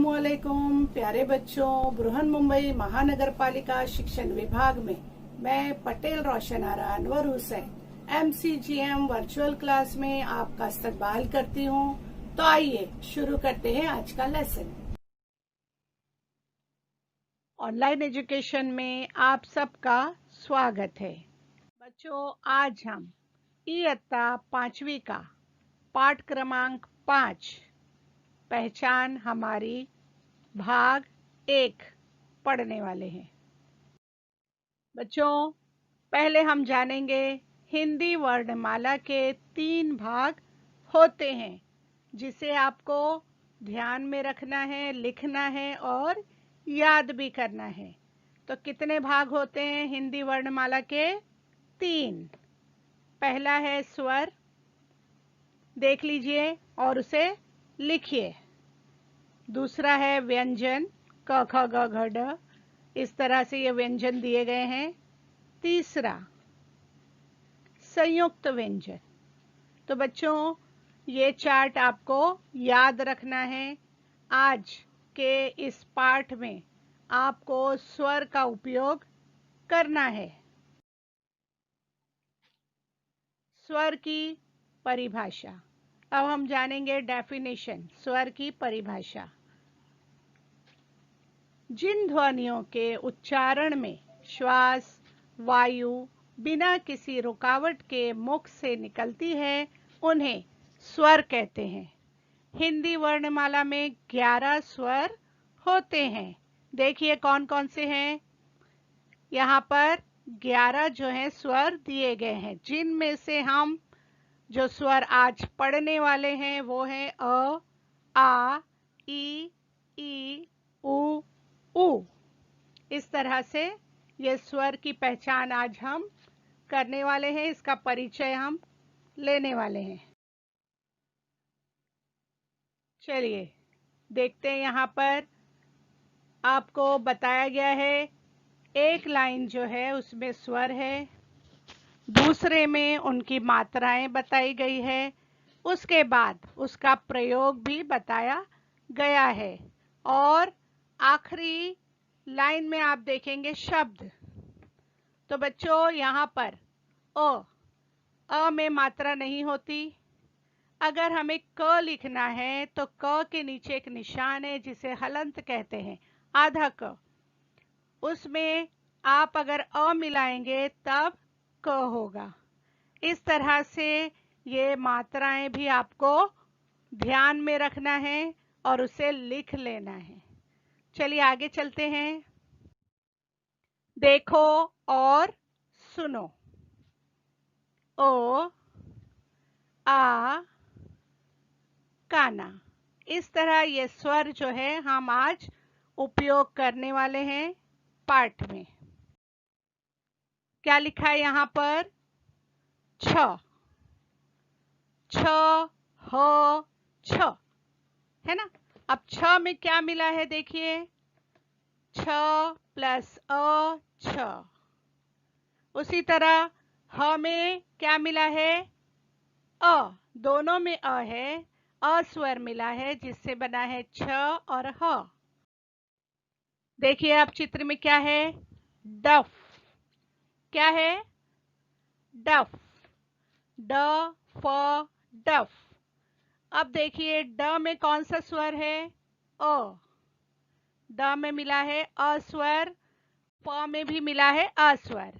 अस्सलामुअलैकुम प्यारे बच्चों, बृहन-मुंबई महानगर पालिका शिक्षण विभाग में मैं Patel Roshan Ara Anwar Hussain MCGM virtual class में आपका इस्तकबाल करती हूँ। तो आइए शुरू करते हैं आज का लेसन। ऑनलाइन एजुकेशन में आप सबका स्वागत है। बच्चों, आज हम इयत्ता 5वीं का पाठ क्रमांक 5 पहचान हमारी भाग 1 पढ़ने वाले हैं। बच्चों, पहले हम जानेंगे हिंदी वर्णमाला के 3 भाग होते हैं जिसे आपको ध्यान में रखना है, लिखना है और याद भी करना है। तो कितने भाग होते हैं हिंदी वर्णमाला के? 3। पहला है स्वर, देख लीजिए और उसे लिखिए। दूसरा है व्यंजन, क ख ग घ ढ, इस तरह से ये व्यंजन दिए गए हैं। तीसरा संयुक्त व्यंजन। तो बच्चों, ये चार्ट आपको याद रखना है। आज के इस पाठ में आपको स्वर का उपयोग करना है। स्वर की परिभाषा। अब हम जानेंगे डेफिनेशन, स्वर की परिभाषा। जिन ध्वनियों के उच्चारण में श्वास, वायु बिना किसी रुकावट के मुख से निकलती है, उन्हें स्वर कहते हैं। हिंदी वर्णमाला में 11 स्वर होते हैं। देखिए कौन कौन से हैं। यहाँ पर 11 जो हैं स्वर दिए गए हैं, जिनमें से हम जो स्वर आज पढ़ने वाले हैं वो हैं अ, आ, ई, उ, ऊ। इस तरह से ये स्वर की पहचान आज हम करने वाले हैं, इसका परिचय हम लेने वाले हैं। चलिए देखते हैं। यहाँ पर आपको बताया गया है, एक लाइन जो है उसमें स्वर है, दूसरे में उनकी मात्राएं बताई गई है, उसके बाद उसका प्रयोग भी बताया गया है और आखिरी लाइन में आप देखेंगे शब्द। तो बच्चों, यहाँ पर अ में मात्रा नहीं होती। अगर हमें क लिखना है तो क के नीचे एक निशान है जिसे हलंत कहते हैं, आधा क। उसमें आप अगर अ मिलाएंगे तब क होगा। इस तरह से ये मात्राएं भी आपको ध्यान में रखना है और उसे लिख लेना है। चलिए आगे चलते हैं। देखो और सुनो। ओ, आ, काना। इस तरह ये स्वर जो है हम आज उपयोग करने वाले हैं पाठ में। क्या लिखा है यहाँ पर? छ, छ, ह, छ, है ना। अब छ में क्या मिला है देखिए, छ प्लस अ, छ। उसी तरह ह में क्या मिला है? अ। दोनों में अ है, अ स्वर मिला है जिससे बना है छ और ह। देखिए अब चित्र में क्या है? डफ। क्या है? डफ। ड, फ, डफ। अब देखिए ड में कौन सा स्वर है? अ। ड में मिला है अ स्वर, फ में भी मिला है अ स्वर।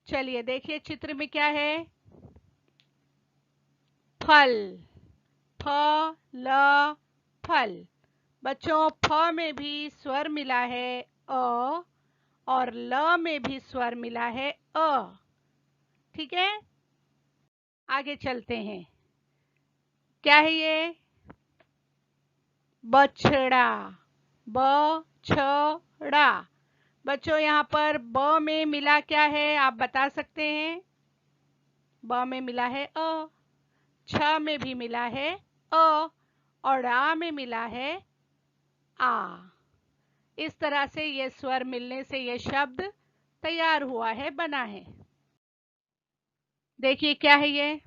चलिए देखिए चित्र में क्या है? फल। फ, ल, फल। बच्चों, फ में भी स्वर मिला है अ और ल में भी स्वर मिला है अ। ठीक है, आगे चलते हैं। क्या है ये? बछड़ा। ब, छ, ड़ा। बच्चों, यहाँ पर ब में मिला क्या है आप बता सकते हैं? ब में मिला है अ, छ में भी मिला है अ और आ में मिला है आ। इस तरह से ये स्वर मिलने से ये शब्द तैयार हुआ है, बना है। देखिए क्या है ये?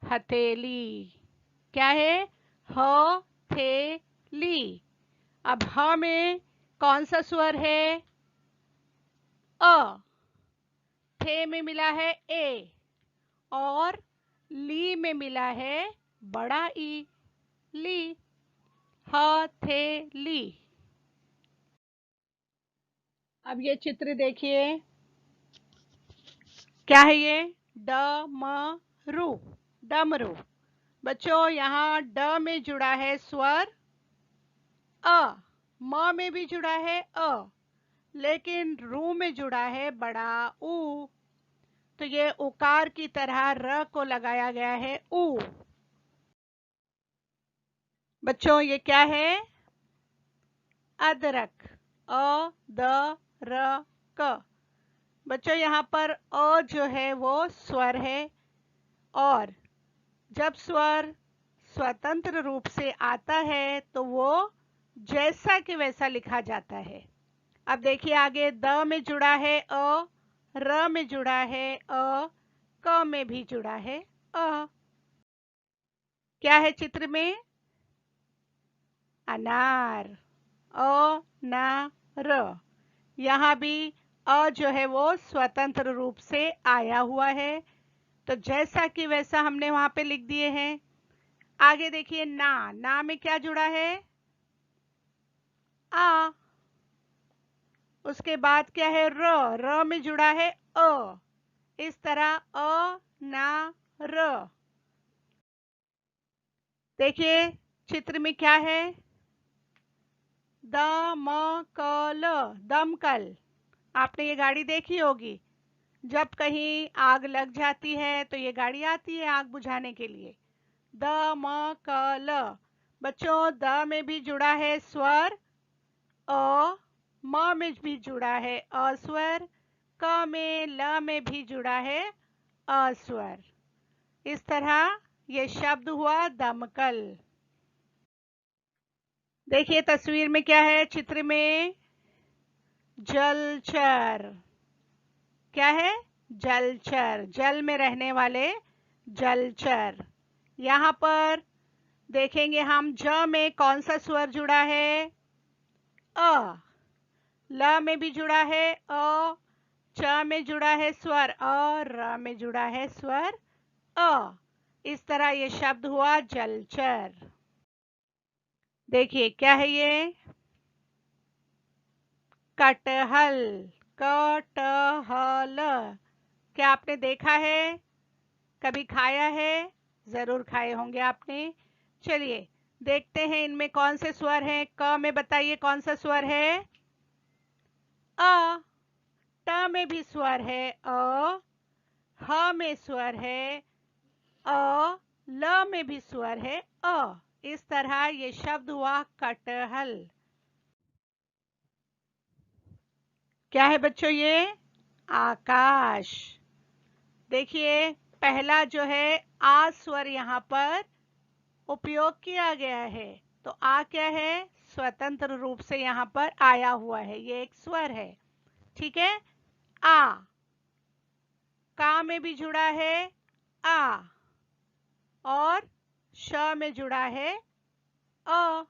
हथेली। क्या है? ह, थे, ली। अब ह में कौन सा स्वर है? अ। थे में मिला है ए और ली में मिला है बड़ा ई, ली। ह थे ली। अब ये चित्र देखिए, क्या है ये? डमरू, डमरू। बच्चों यहाँ ड में जुड़ा है स्वर अ, म में भी जुड़ा है अ, लेकिन रू में जुड़ा है बड़ा ऊ, तो ये उकार की तरह र को लगाया गया है ऊ। बच्चों ये क्या है? अदरक, अ द र क। बच्चों यहाँ पर अ जो है वो स्वर है और जब स्वर स्वतंत्र रूप से आता है तो वो जैसा कि वैसा लिखा जाता है। अब देखिए आगे द में जुड़ा है अ, र में जुड़ा है अ, क में भी जुड़ा है अ। क्या है चित्र में? अनार, अ ना र। यहाँ भी अ जो है वो स्वतंत्र रूप से आया हुआ है, तो जैसा कि वैसा हमने वहां पे लिख दिए हैं। आगे देखिए ना, ना में क्या जुड़ा है? आ। उसके बाद क्या है? र, र में जुड़ा है अ। इस तरह अ ना र। देखिए चित्र में क्या है? दमकल, दमकल। आपने ये गाड़ी देखी होगी, जब कहीं आग लग जाती है तो ये गाड़ी आती है आग बुझाने के लिए। दमकल। बच्चों द में भी जुड़ा है स्वर अ, म में भी जुड़ा है अ स्वर, क में ल में भी जुड़ा है अ स्वर। इस तरह ये शब्द हुआ दमकल। देखिए तस्वीर में क्या है? चित्र में जलचर। क्या है? जलचर, जल में रहने वाले जलचर। यहाँ पर देखेंगे हम ज में कौन सा स्वर जुड़ा है? अ। ल में भी जुड़ा है अ, च में जुड़ा है स्वर अ, र में जुड़ा है स्वर अ। इस तरह ये शब्द हुआ जलचर। देखिए क्या है ये? कटहल, कटहल। क्या आपने देखा है? कभी खाया है? जरूर खाए होंगे आपने। चलिए देखते हैं इनमें कौन से स्वर हैं। क में बताइए कौन सा स्वर है? अ। ट में भी स्वर है अ, ह में स्वर है अ, ल में भी स्वर है अ। इस तरह ये शब्द हुआ कटहल। क्या है बच्चों ये? आकाश। देखिए पहला जो है आ स्वर यहाँ पर उपयोग किया गया है, तो आ क्या है? स्वतंत्र रूप से यहाँ पर आया हुआ है, ये एक स्वर है। ठीक है। आ। का में भी जुड़ा है आ और श में जुड़ा है अ।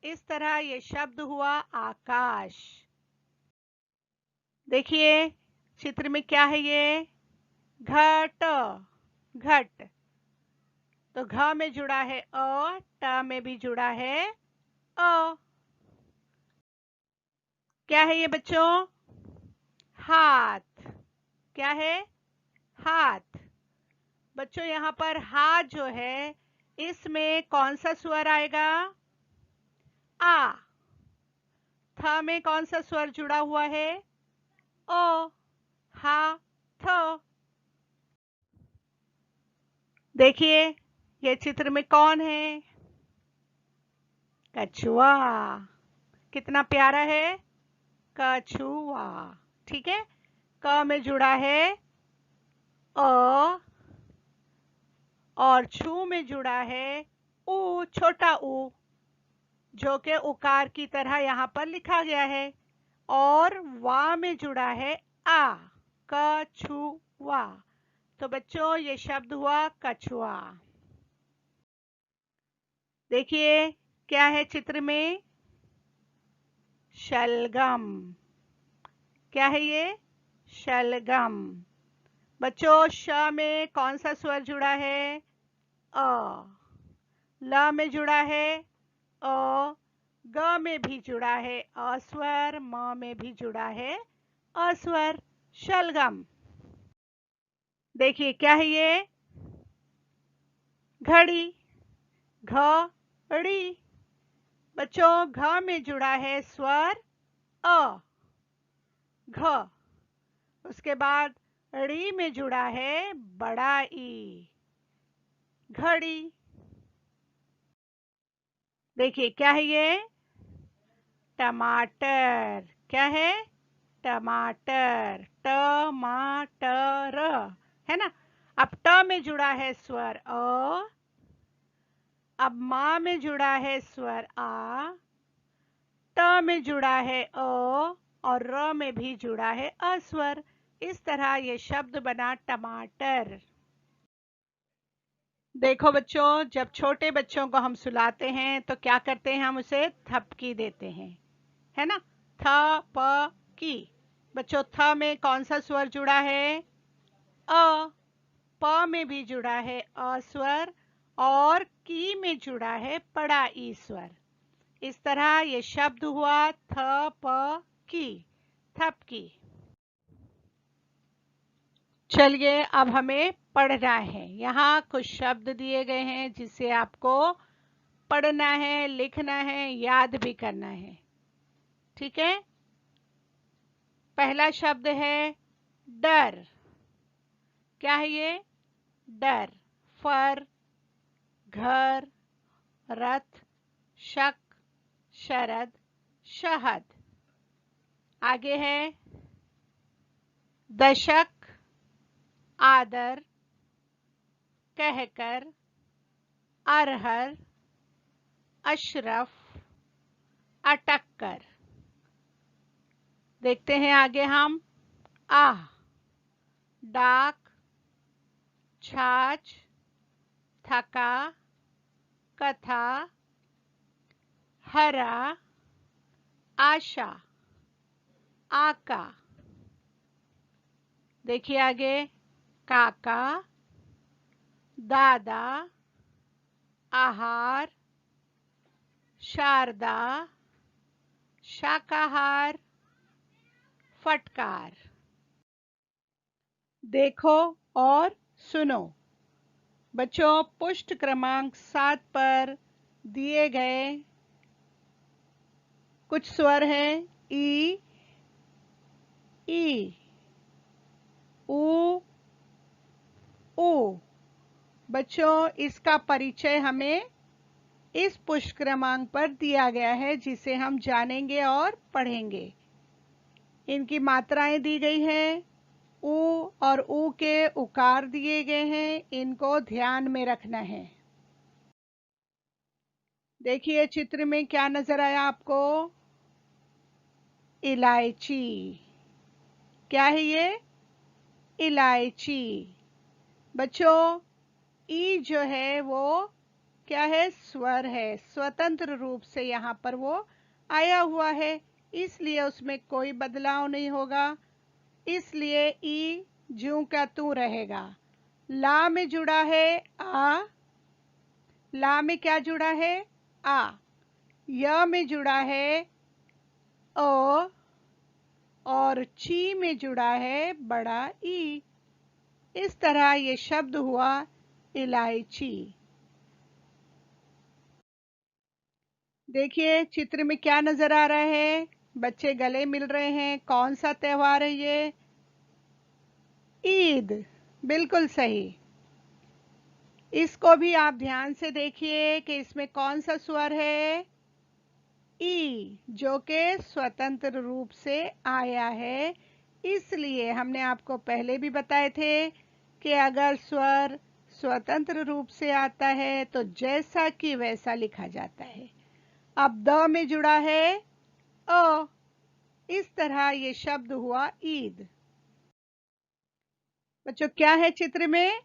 इस तरह ये शब्द हुआ आकाश। देखिए चित्र में क्या है ये? घट, घट। तो घ में जुड़ा है अ, ट में भी जुड़ा है अ। क्या है ये बच्चों? हाथ। क्या है? हाथ। बच्चों यहाँ पर हाथ जो है इसमें कौन सा स्वर आएगा? आ। थ में कौन सा स्वर जुड़ा हुआ है? ओ। हा थ। देखिए ये चित्र में कौन है? कछुआ। कितना प्यारा है कछुआ। ठीक है। क में जुड़ा है अ और छू में जुड़ा है ऊ, छोटा ऊ, जो कि उकार की तरह यहाँ पर लिखा गया है। और वा में जुड़ा है आ, कछुआ। तो बच्चों ये शब्द हुआ कछुआ। देखिए क्या है चित्र में? शलगम। क्या है ये? शलगम। बच्चों, श में कौन सा स्वर जुड़ा है? अ। ल में जुड़ा है अ। ग में भी जुड़ा है अ स्वर। म में भी जुड़ा है अ स्वर। शलगम। देखिए क्या है ये? घड़ी। घड़ी। बच्चों, घ में जुड़ा है स्वर अ। घ। उसके बाद ड़ी में जुड़ा है बड़ा ई। घड़ी। देखिए क्या है ये? टमाटर। क्या है? टमाटर। टमाटर, है ना? अब ट में जुड़ा है स्वर अ। अब मा में जुड़ा है स्वर आ। ट में जुड़ा है अ और र में भी जुड़ा है अ स्वर। इस तरह ये शब्द बना टमाटर। देखो बच्चों, जब छोटे बच्चों को हम सुलाते हैं तो क्या करते हैं? हम उसे थपकी देते हैं, है ना? थ प की। बच्चों, थ में कौन सा स्वर जुड़ा है? अ। प में भी जुड़ा है अ स्वर और की में जुड़ा है बड़ा ई स्वर। इस तरह ये शब्द हुआ थ प की, थपकी। चलिए अब हमें पढ़ना है। यहाँ कुछ शब्द दिए गए हैं जिसे आपको पढ़ना है, लिखना है, याद भी करना है। ठीक है? पहला शब्द है डर। क्या है ये? डर। फर, घर, रथ, शक, शरद, शहद। आगे है दशक, आदर, कहकर, अरहर, अशरफ, अटक कर। देखते हैं आगे हम। आह, डाक, छाछ, थका, कथा, हरा, आशा, आका। देखिए आगे काका, दादा, आहार, शारदा, शाकाहार, फटकार। देखो और सुनो। बच्चों, पुष्ट क्रमांक 7 पर दिए गए कुछ स्वर हैं ई, ई, ऊ, ऊ। बच्चों, इसका परिचय हमें इस पुष्ट क्रमांक पर दिया गया है जिसे हम जानेंगे और पढ़ेंगे। इनकी मात्राएं दी गई हैं। ऊ और ऊ के उकार दिए गए हैं, इनको ध्यान में रखना है। देखिए चित्र में क्या नजर आया आपको? इलायची। क्या है ये? इलायची। बच्चों, ई जो है वो क्या है? स्वर है। स्वतंत्र रूप से यहाँ पर वो आया हुआ है, इसलिए उसमें कोई बदलाव नहीं होगा। इसलिए ई ज्यों का त्यों रहेगा। ला में जुड़ा है आ। ला में क्या जुड़ा है? आ। य में जुड़ा है ओ और ची में जुड़ा है बड़ा ई। इस तरह ये शब्द हुआ इलायची। देखिए चित्र में क्या नजर आ रहा है? बच्चे गले मिल रहे हैं। कौन सा त्योहार है ये? ईद। बिल्कुल सही। इसको भी आप ध्यान से देखिए कि इसमें कौन सा स्वर है? ई, जो कि स्वतंत्र रूप से आया है। इसलिए हमने आपको पहले भी बताए थे कि अगर स्वर स्वतंत्र रूप से आता है तो जैसा कि वैसा लिखा जाता है। अब द में जुड़ा है अ। इस तरह ये शब्द हुआ ईद। बच्चों, क्या है चित्र में?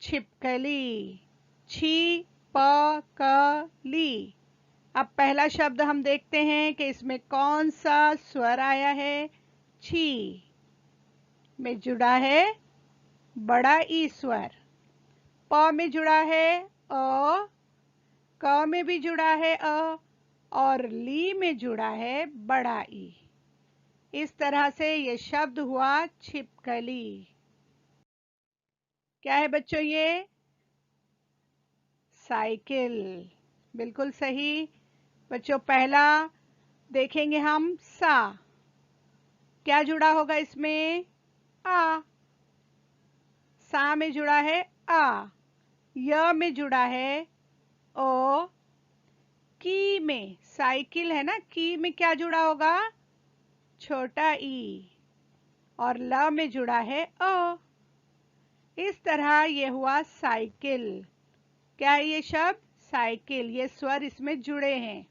छिपकली। छी प क ली। अब पहला शब्द हम देखते हैं कि इसमें कौन सा स्वर आया है। छी में जुड़ा है बड़ा ई स्वर, प में जुड़ा है अ, क में भी जुड़ा है अ, और ली में जुड़ा है बड़ा ई। इस तरह से ये शब्द हुआ छिपकली। क्या है बच्चों ये? साइकिल। बिल्कुल सही बच्चों। पहला देखेंगे हम सा, क्या जुड़ा होगा इसमें? आ। सा में जुड़ा है आ, य में जुड़ा है ओ, की में साइकिल है ना, की में क्या जुड़ा होगा? छोटा ई, और ल में जुड़ा है अ। इस तरह ये हुआ साइकिल। क्या है ये शब्द? साइकिल। ये स्वर इसमें जुड़े हैं।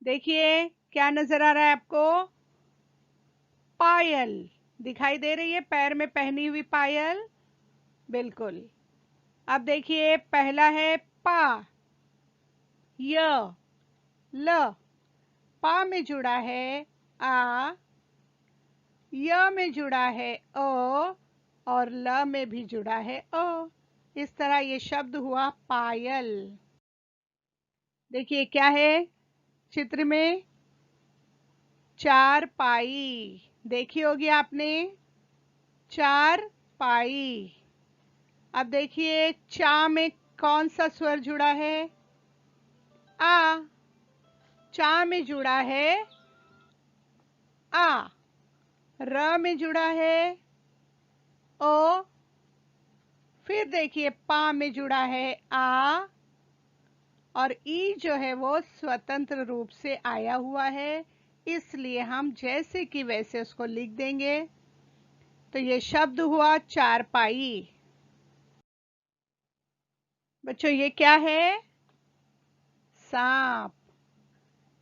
देखिए क्या नजर आ रहा है आपको? पायल दिखाई दे रही है, पैर में पहनी हुई पायल। बिल्कुल। अब देखिए पहला है पा, य, ल। पा में जुड़ा है आ, य में जुड़ा है ओ, और ल में भी जुड़ा है ओ। इस तरह ये शब्द हुआ पायल। देखिए क्या है चित्र में? चार पाई। देखी होगी आपने, चार पाई। अब देखिए चा में कौन सा स्वर जुड़ा है? आ। चा में जुड़ा है आ, र में जुड़ा है ओ, फिर देखिए पा में जुड़ा है आ, और ई जो है वो स्वतंत्र रूप से आया हुआ है, इसलिए हम जैसे कि वैसे उसको लिख देंगे। तो ये शब्द हुआ चारपाई। बच्चों ये क्या है? सांप।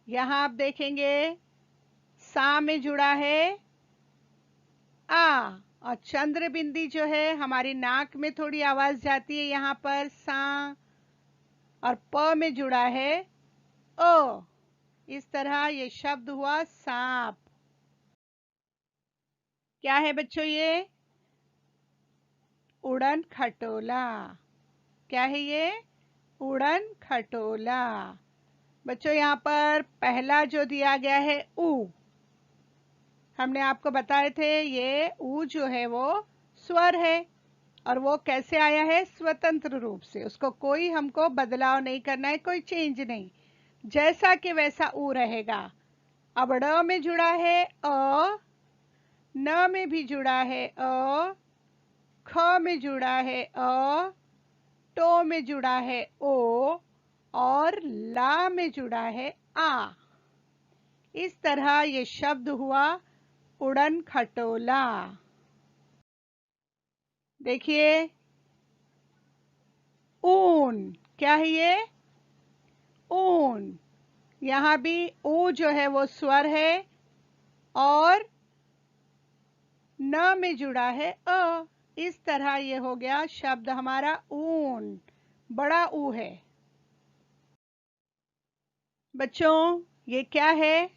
यहां आप देखेंगे सा में जुड़ा है आ, और चंद्र बिंदी जो है हमारी नाक में थोड़ी आवाज जाती है यहां पर सा, और प में जुड़ा है ओ। इस तरह ये शब्द हुआ सांप। क्या है बच्चों ये? उड़न खटोला। क्या है ये? उड़न खटोला। बच्चों यहाँ पर पहला जो दिया गया है ऊ, हमने आपको बताए थे ये ऊ जो है वो स्वर है, और वो कैसे आया है? स्वतंत्र रूप से। उसको कोई हमको बदलाव नहीं करना है, कोई चेंज नहीं, जैसा कि वैसा ऊ रहेगा। अब ड़ में जुड़ा है अ, न में भी जुड़ा है अ, ख में जुड़ा है अ, टो में जुड़ा है ओ, और ला में जुड़ा है आ। इस तरह ये शब्द हुआ उड़न खटोला। देखिए ऊन। क्या है ये? ऊन। यहां भी ऊ जो है वो स्वर है, और न में जुड़ा है अ। इस तरह ये हो गया शब्द हमारा ऊन, बड़ा ऊ है। बच्चों ये क्या है?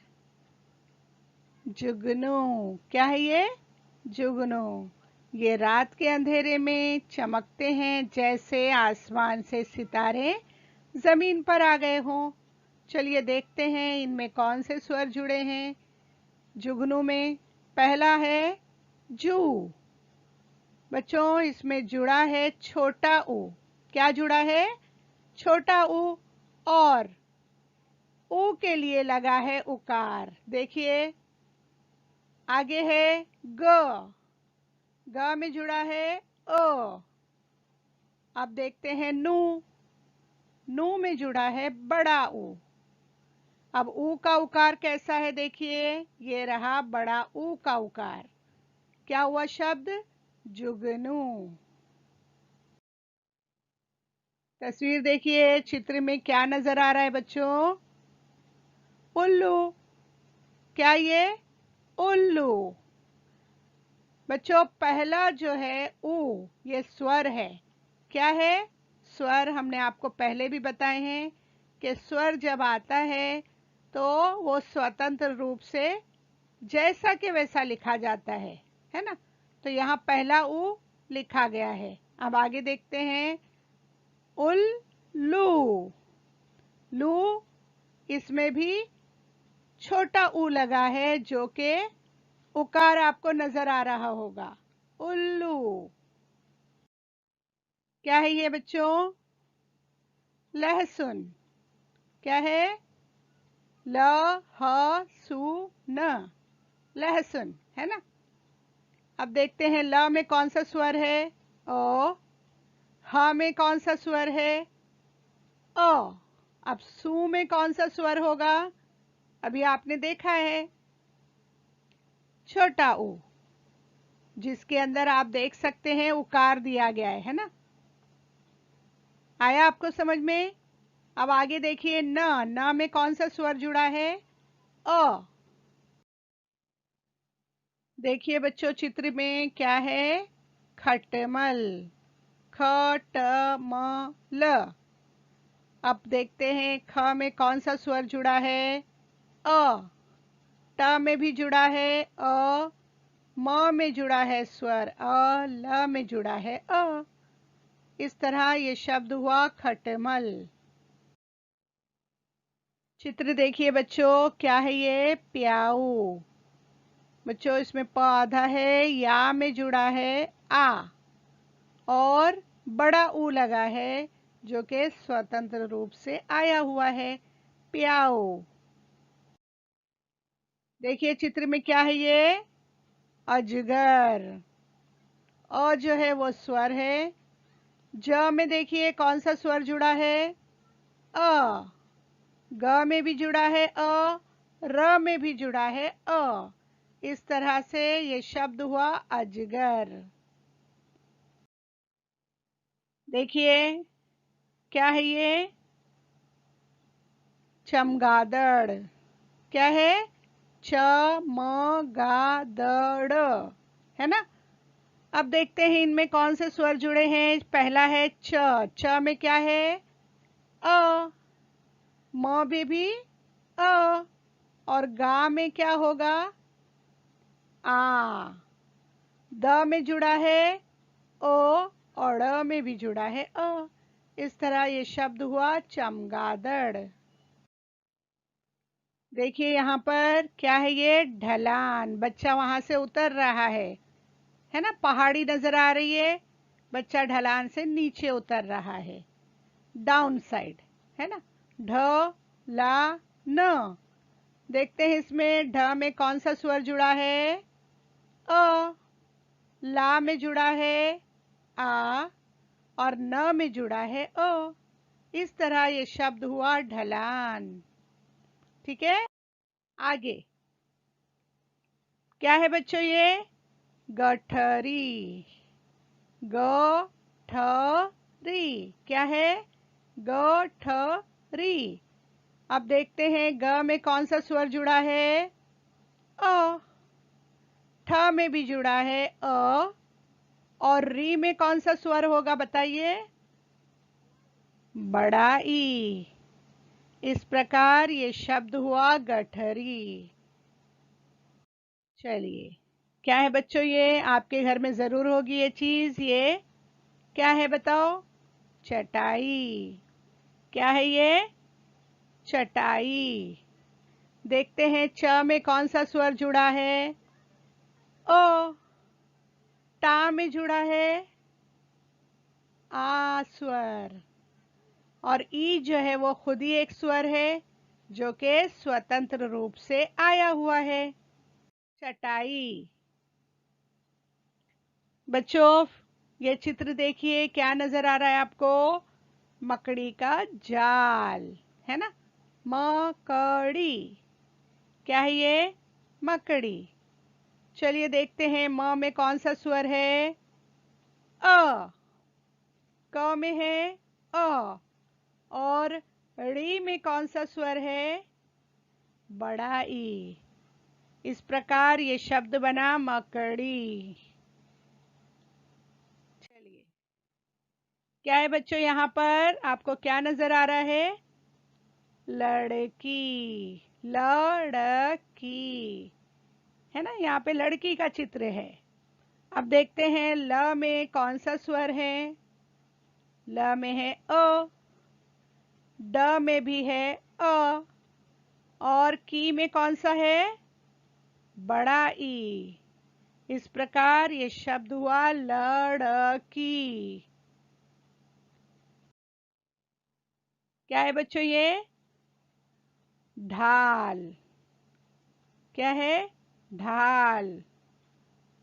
जुगनू। क्या है ये? जुगनू। ये रात के अंधेरे में चमकते हैं जैसे आसमान से सितारे जमीन पर आ गए हों। चलिए देखते हैं इनमें कौन से स्वर जुड़े हैं जुगनू में। पहला है जू। बच्चों इसमें जुड़ा है छोटा ऊ। क्या जुड़ा है? छोटा ऊ। और ऊ के लिए लगा है उकार। देखिए आगे है ग, ग में जुड़ा है ओ। अब देखते हैं नू, नू में जुड़ा है बड़ा ऊ। अब ऊ का उकार कैसा है? देखिए ये रहा बड़ा ऊ का उकार। क्या हुआ शब्द? जुगनू। तस्वीर देखिए चित्र में क्या नजर आ रहा है बच्चों? उल्लू। क्या ये? उल्लू। बच्चों पहला जो है ऊ, ये स्वर है। क्या है? स्वर हमने आपको पहले भी बताए हैं कि स्वर जब आता है तो वो स्वतंत्र रूप से जैसा कि वैसा लिखा जाता है ना। तो यहाँ पहला उ लिखा गया है। अब आगे देखते हैं। उल्लू, लू, इसमें भी छोटा ऊ लगा है जो कि उकार आपको नजर आ रहा होगा। उल्लू। क्या है ये बच्चों? लहसुन। क्या है? ल ह सु न, लहसुन, है ना। अब देखते हैं ल में कौन सा स्वर है? ओ। ह में कौन सा स्वर है? अ। अब सु में कौन सा स्वर होगा? अभी आपने देखा है, छोटा ऊ, जिसके अंदर आप देख सकते हैं उकार दिया गया है ना। आया आपको समझ में? अब आगे देखिए, न, न में कौन सा स्वर जुड़ा है? अ। देखिए बच्चों, चित्र में क्या है? खटमल, खटमल। अब देखते हैं ख में कौन सा स्वर जुड़ा है? अ। ट में भी जुड़ा है अ। म में जुड़ा है स्वर अ। ल में जुड़ा है अ। इस तरह ये शब्द हुआ खटमल। चित्र देखिए बच्चों, क्या है ये? प्याऊ। बच्चों इसमें प आधा है, या में जुड़ा है आ, और बड़ा ऊ लगा है जो कि स्वतंत्र रूप से आया हुआ है, प्याऊ। देखिए चित्र में क्या है ये? अजगर। अ जो है वो स्वर है। ज में देखिए कौन सा स्वर जुड़ा है? अ। ग में भी जुड़ा है अ। र में भी जुड़ा है अ। इस तरह से ये शब्द हुआ अजगर। देखिए क्या है ये? चमगादड़। क्या है? चमगादड़, है ना। अब देखते हैं इनमें कौन से स्वर जुड़े हैं। पहला है च। च में क्या है? अ। म में भी अ, और गा में क्या होगा? आ। द में जुड़ा है ओ, और ड़ में भी जुड़ा है अ। इस तरह ये शब्द हुआ चमगादड़। देखिए यहाँ पर क्या है ये? ढलान। बच्चा वहां से उतर रहा है ना। पहाड़ी नजर आ रही है, बच्चा ढलान से नीचे उतर रहा है, डाउन साइड, है ना। ढ ला न। देखते हैं इसमें ढ में कौन सा स्वर जुड़ा है? अ। ला में जुड़ा है आ, और न में जुड़ा है अ। इस तरह ये शब्द हुआ ढलान। ठीक है। आगे क्या है बच्चों ये? गठरी। गठरी। क्या है? गठरी। अब देखते हैं ग में कौन सा स्वर जुड़ा है? अ। ठ में भी जुड़ा है अ, और री में कौन सा स्वर होगा बताइए? बड़ा ई। इस प्रकार ये शब्द हुआ गठरी। चलिए, क्या है बच्चों ये? आपके घर में जरूर होगी ये चीज। ये क्या है बताओ? चटाई। क्या है ये? चटाई। देखते हैं च में कौन सा स्वर जुड़ा है? ओ। टा में जुड़ा है आ स्वर, और ई जो है वो खुद ही एक स्वर है जो कि स्वतंत्र रूप से आया हुआ है, चटाई। बच्चों ये चित्र देखिए, क्या नजर आ रहा है आपको? मकड़ी का जाल, है ना। मकड़ी। क्या है ये? मकड़ी। चलिए देखते हैं म में कौन सा स्वर है? अ। क में है अ, और ड़ी में कौन सा स्वर है? बड़ा ई। इस प्रकार ये शब्द बना मकड़ी। चलिए क्या है बच्चों, यहाँ पर आपको क्या नजर आ रहा है? लड़की, लड़की, है ना, यहाँ पे लड़की का चित्र है। अब देखते हैं ल में कौन सा स्वर है। ल में है अ, ड में भी है अ, और की में कौन सा है? बड़ा ई। इस प्रकार ये शब्द हुआ लड़की। क्या है बच्चों ये? ढाल। क्या है? ढाल।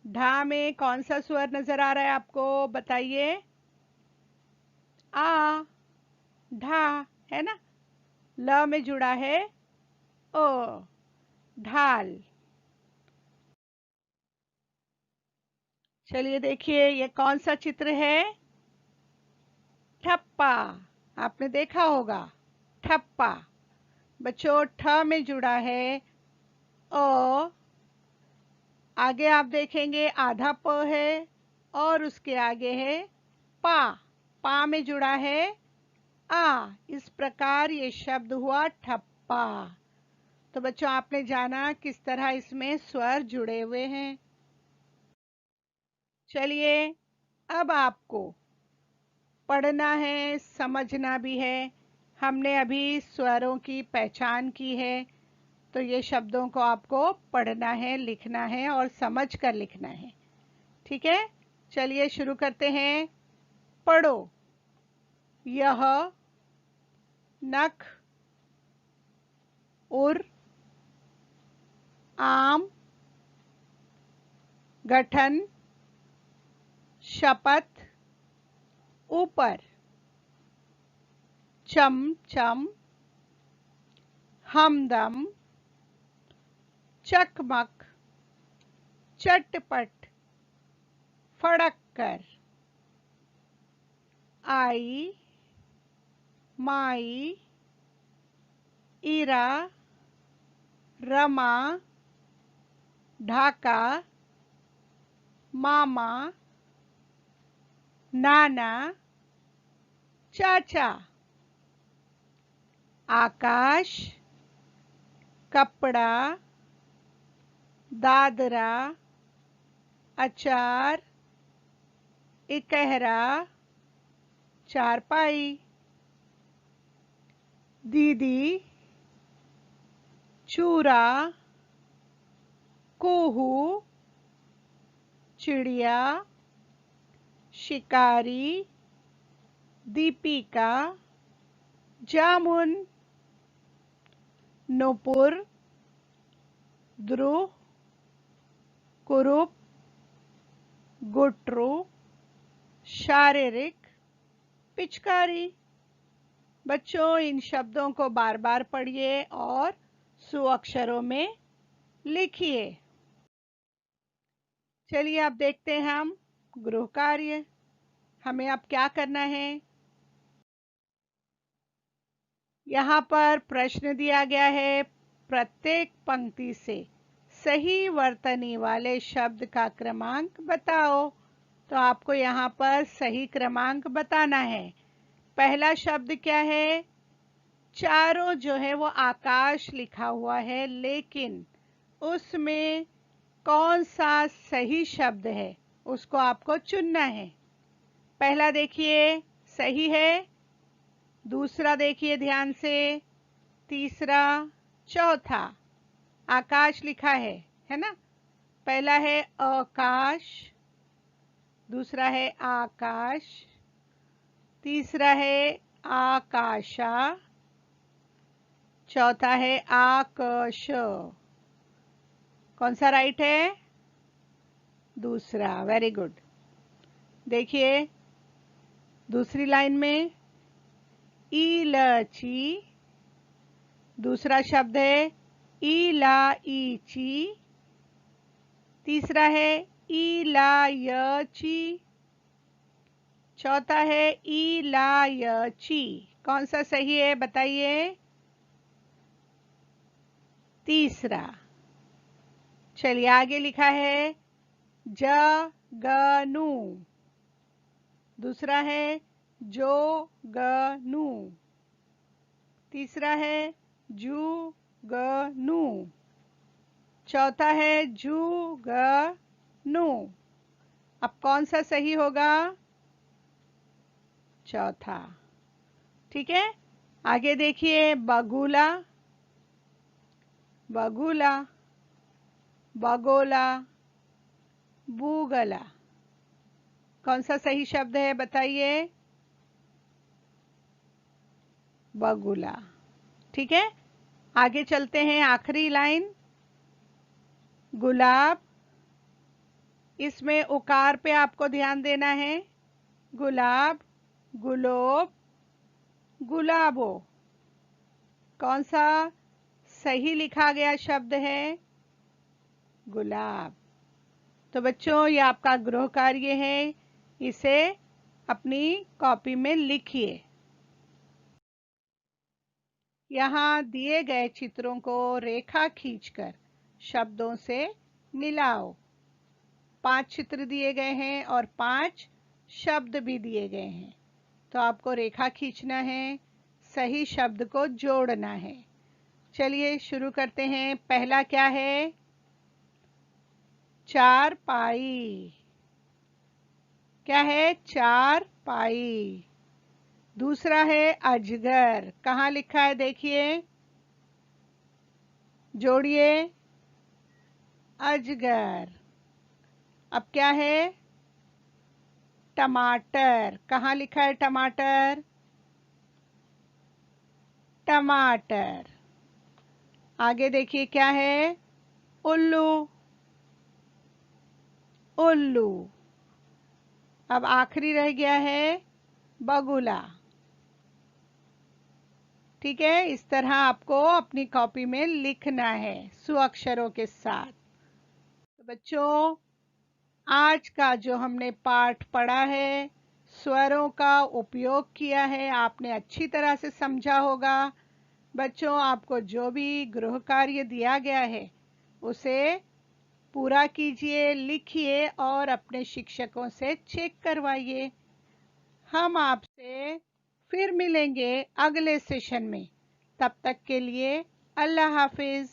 ढा में कौन सा स्वर नजर आ रहा है आपको, बताइए? आ, ढा, है ना। ल में जुड़ा है ओ, ढाल। चलिए देखिए ये कौन सा चित्र है? ठप्पा। आपने देखा होगा ठप्पा। बच्चों ठ में जुड़ा है ओ, आगे आप देखेंगे आधा प है और उसके आगे है पा। पा में जुड़ा है आ। इस प्रकार ये शब्द हुआ ठप्पा। तो बच्चों आपने जाना किस तरह इसमें स्वर जुड़े हुए हैं। चलिए अब आपको पढ़ना है, समझना भी है। हमने अभी स्वरों की पहचान की है, तो ये शब्दों को आपको पढ़ना है, लिखना है और समझ कर लिखना है। ठीक है, चलिए शुरू करते हैं। पढ़ो। यह, नख, उर, आम, गठन, शपथ, ऊपर, चमचम, हमदम, चकमक, चटपट, फड़क कर, आई, माई, इरा, रमा, ढाका, मामा, नाना, चाचा, आकाश, कपड़ा, दादरा, अचार, इकहरा, चारपाई, दीदी, चूरा, कुहू, चिड़िया, शिकारी, दीपिका, जामुन, नुपुर, ध्रुव, कुरूप, गुटरू, शारीरिक, पिचकारी। बच्चों इन शब्दों को बार बार पढ़िए और सुअक्षरों में लिखिए। चलिए अब देखते हैं हम गृह कार्य। हमें अब क्या करना है? यहाँ पर प्रश्न दिया गया है, प्रत्येक पंक्ति से सही वर्तनी वाले शब्द का क्रमांक बताओ। तो आपको यहाँ पर सही क्रमांक बताना है। पहला शब्द क्या है? चारों जो है वो आकाश लिखा हुआ है, लेकिन उसमें कौन सा सही शब्द है उसको आपको चुनना है। पहला देखिए सही है, दूसरा देखिए ध्यान से, तीसरा, चौथा। आकाश लिखा है ना। पहला है आकाश, दूसरा है आकाश, तीसरा है आकाशा, चौथा है आकाश। कौन सा राइट है? दूसरा। Very good. देखिए दूसरी लाइन में इलाची, दूसरा शब्द है इलायची, तीसरा है इलायची, चौथा है इलायची। कौन सा सही है बताइए? तीसरा। चलिए आगे लिखा है जगनू, दूसरा है जोगनू। तीसरा है जुगनू। चौथा है जुगनू। अब कौन सा सही होगा? चौथा। ठीक है, आगे देखिए, बगुला, बगुला, बगोला, बूगला। कौन सा सही शब्द है बताइए? बगुला। ठीक है, आगे चलते हैं, आखिरी लाइन, गुलाब। इसमें उकार पे आपको ध्यान देना है। गुलाब, गुलोब, गुलाबो। कौन सा सही लिखा गया शब्द है? गुलाब। तो बच्चों, ये आपका गृह कार्य है, इसे अपनी कॉपी में लिखिए। यहाँ दिए गए चित्रों को रेखा खींचकर शब्दों से मिलाओ। 5 चित्र दिए गए हैं और 5 शब्द भी दिए गए हैं। तो आपको रेखा खींचना है, सही शब्द को जोड़ना है। चलिए शुरू करते हैं। पहला क्या है? चारपाई। क्या है? चारपाई। दूसरा है अजगर। कहाँ लिखा है देखिए, जोड़िए, अजगर। अब क्या है? टमाटर। कहाँ लिखा है टमाटर? टमाटर। आगे देखिए क्या है? उल्लू, उल्लू। अब आखिरी रह गया है बगुला। ठीक है, इस तरह आपको अपनी कॉपी में लिखना है सुअक्षरों के साथ। तो बच्चों, आज का जो हमने पाठ पढ़ा है, स्वरों का उपयोग किया है, आपने अच्छी तरह से समझा होगा। बच्चों, आपको जो भी गृह कार्य दिया गया है उसे पूरा कीजिए, लिखिए और अपने शिक्षकों से चेक करवाइए। हम आपसे फिर मिलेंगे अगले सेशन में। तब तक के लिए अल्लाह हाफिज।